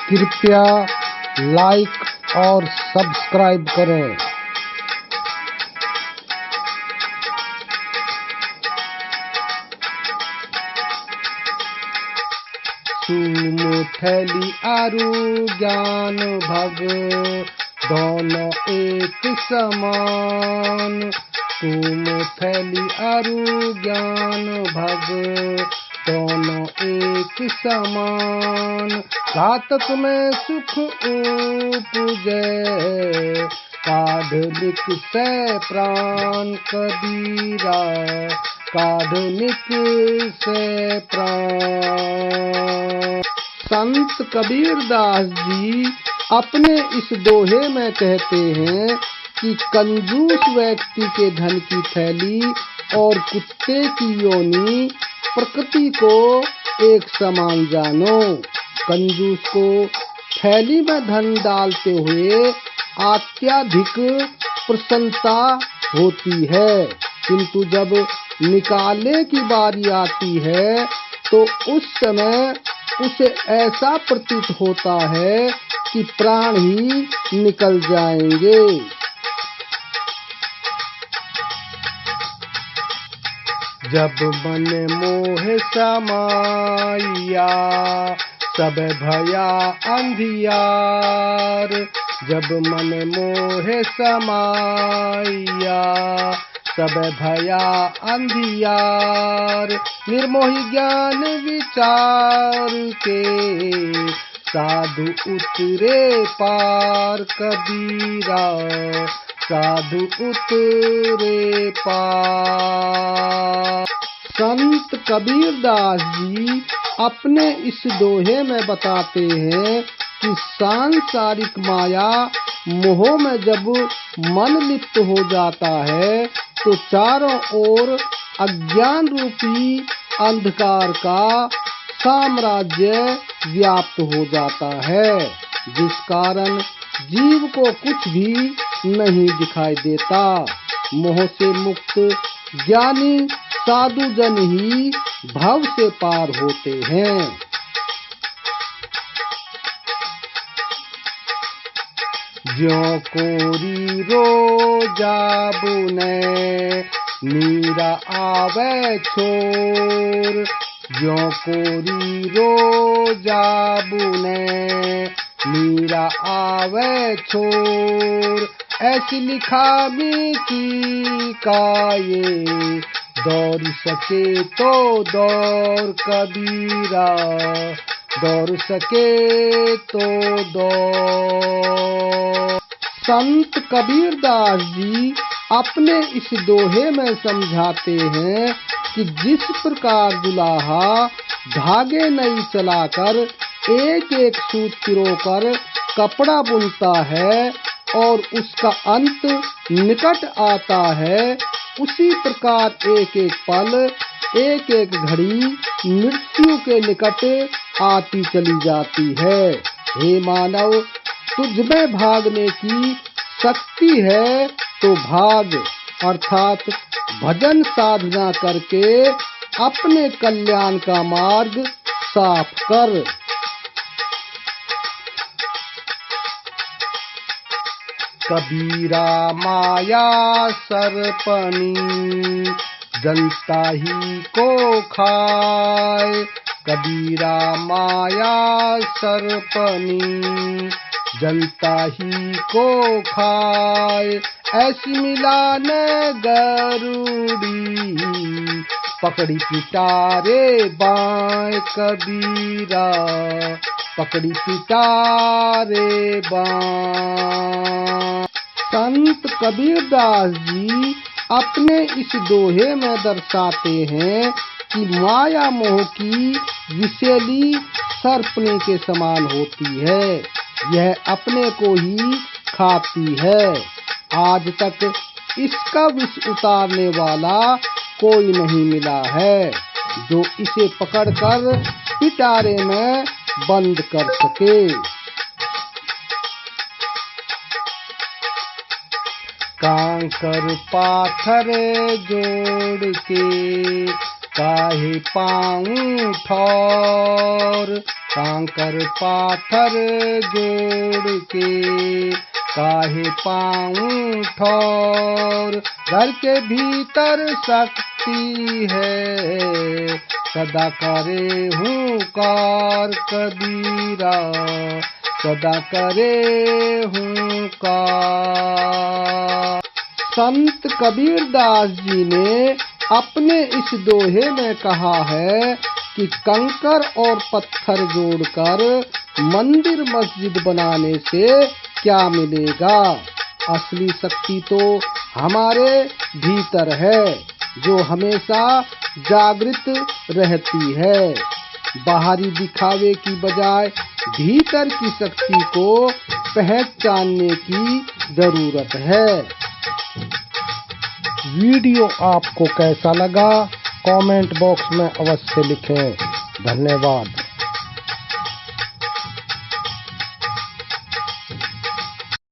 कृपया लाइक और सब्सक्राइब करें। सुमुठली आरु ज्ञान भग दोनों एक समान। सुमुठली आरु ज्ञान भग दोनों एक समान। घातक में सुख उपजे काढ़निक से प्राण। कबीरा काढ़निक से प्राण। संत कबीरदास जी अपने इस दोहे में कहते हैं कि कंजूस व्यक्ति के धन की थैली और कुत्ते की योनि प्रकृति को एक समान जानो। कंजूस को थैली में धन डालते हुए अत्यधिक प्रसन्नता होती है, किंतु जब निकालने की बारी आती है तो उस समय उसे ऐसा प्रतीत होता है कि प्राण ही निकल जाएंगे। जब मन मोह समाया सब भया अंधियार। जब मन मोह समाया सब भया अंधियार। निर्मोही ज्ञान विचार के साधु उतरे पार। कबीरा साधु उतरे पार। संत कबीरदास जी अपने इस दोहे में बताते हैं कि सांसारिक माया मोह में जब मन लिप्त हो जाता है तो चारों ओर अज्ञान रूपी अंधकार का साम्राज्य व्याप्त हो जाता है, जिस कारण जीव को कुछ भी नहीं दिखाई देता। मोह से मुक्त ज्ञानी साधु जन ही भव से पार होते हैं। ज्यों कोरी रोजा बुने मीरा आवे छोर। ज्यों कोरी रोजा बुने मीरा आवे छोर। ऐसी लिखामी की काये दौड़ सके तो दौड़। कबीरा दौड़ सके तो दौड़। संत कबीरदास जी अपने इस दोहे में समझाते हैं कि जिस प्रकार दुल्हा धागे नहीं चलाकर एक एक सूत पिरोकर कपड़ा बुनता है और उसका अंत निकट आता है, उसी प्रकार एक एक पल एक एक घड़ी मृत्यु के निकट आती चली जाती है। हे मानव, तुझ में भागने की शक्ति है तो भाग, अर्थात भजन साधना करके अपने कल्याण का मार्ग साफ कर। कबीरा माया सरपनी जनता ही को खाए। कबीरा माया सरपनी जनता ही को खाए। ऐसी मिलाने गरुड़ी पकड़ी पिटारे बाएं। कबीरा पकड़ी पिटारे बाएं। संत कबीरदास जी अपने इस दोहे में दर्शाते हैं कि माया मोह की विषैली सर्पनी के समान होती है। यह अपने को ही खाती है। आज तक इसका विष उतारने वाला कोई नहीं मिला है जो इसे पकड़कर पिटारे में बंद कर सके। कांकर पाथर जोड़ के काहे पाऊं ठौर। कांकर पाथर जोड़ के काहे पाऊं ठौर। घर के भीतर शक्ति है सदा करे हूँ कार कबीरा, सदा करे हूँ कार। संत कबीरदास जी ने अपने इस दोहे में कहा है कि कंकर और पत्थर जोड़कर मंदिर मस्जिद बनाने से क्या मिलेगा। असली शक्ति तो हमारे भीतर है जो हमेशा जागृत रहती है। बाहरी दिखावे की बजाय भीतर की शक्ति को पहचानने की जरूरत है। वीडियो आपको कैसा लगा कमेंट बॉक्स में अवश्य लिखें। धन्यवाद।